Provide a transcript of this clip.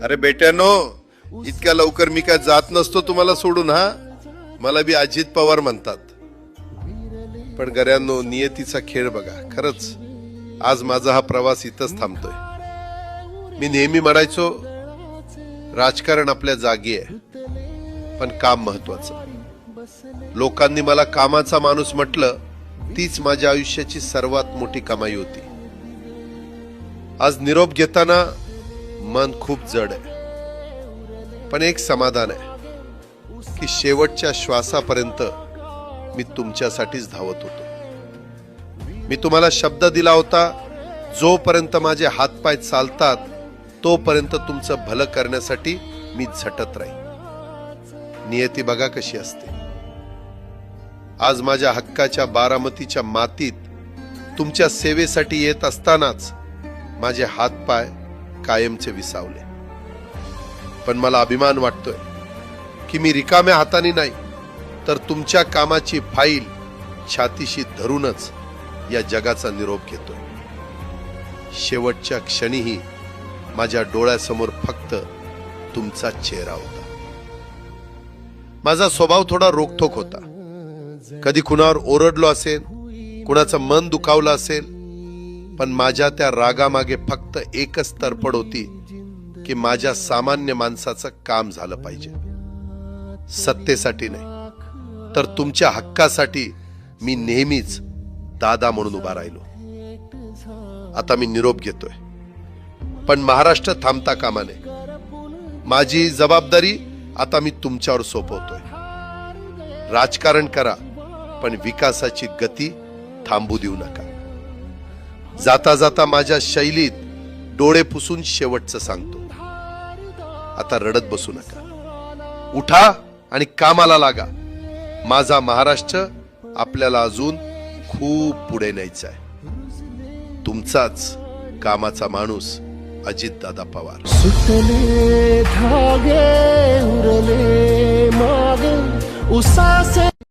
अरे बेट्यानो, इतक्या लवकर मी काय जात नसतो तुम्हाला सोडून. हा, मला बी अजित पवार म्हणतात. पण गऱ्यांनो, नियतीचा खेळ बघा. खरंच आज माझा हा प्रवास इथंच थांबतोय. मी नेहमी म्हणायचो राजकारण आपल्या जागी आहे, पण काम महत्वाचं. लोकांनी मला कामाचा माणूस म्हटलं, तीच माझ्या आयुष्याची सर्वात मोठी कमाई होती. आज निरोप घेताना मन खूप जड आहे, पण एक समाधान आहे की शेवटच्या श्वासापर्यंत मी तुमच्यासाठीच धावत होतो. मी तुम्हाला शब्द दिला होता, जोपर्यंत माझे हातपाय चालतात तोपर्यंत तुमचं भलं करण्यासाठी मी झटत राहील. नियती बघा कशी असते. आज माझ्या हक्काच्या बारामतीच्या मातीत तुमच्या सेवेसाठी येत असतानाच माझे हातपाय कायमचे विसावले. पण मला अभिमान वाटतोय की मी रिकाम्या हाताने नाही, तर तुमच्या कामाची फाईल छातीशी धरूनच या जगाचा निरोप घेतोय. शेवटच्या क्षणीही माझ्या डोळ्यासमोर फक्त तुमचा चेहरा होता. माझा स्वभाव थोडा रोखठोक होता. कधी कुणावर ओरडलो असेल, कुणाचं मन दुखावलं असेल, पण माझ्या त्या रागामागे फक्त एकच तडफड होती की माझ्या सामान्य माणसाचं काम झालं पाहिजे. सत्तेसाठी नाही, तर तुमच्या हक्कासाठी मी नेहमीच दादा म्हणून उभा राहिलो. आता मी निरोप घेतोय, पण महाराष्ट्र थांबता कामा नये. माझी जबाबदारी आता मी तुमच्यावर सोपवतोय. राजकारण करा, पण विकासाची गती थांबू देऊ नका. जाता जाता माझ्या शैलीत डोळे पुसून शेवटचं सांगतो, आता रडत बसू नका. उठा आणि कामाला लागा. माझा महाराष्ट्र आपल्याला अजून खूप पुढे न्यायचा आहे. तुमचाच कामाचा माणूस अजितदादा पवार. सुटले धागे उरले मागे उसासे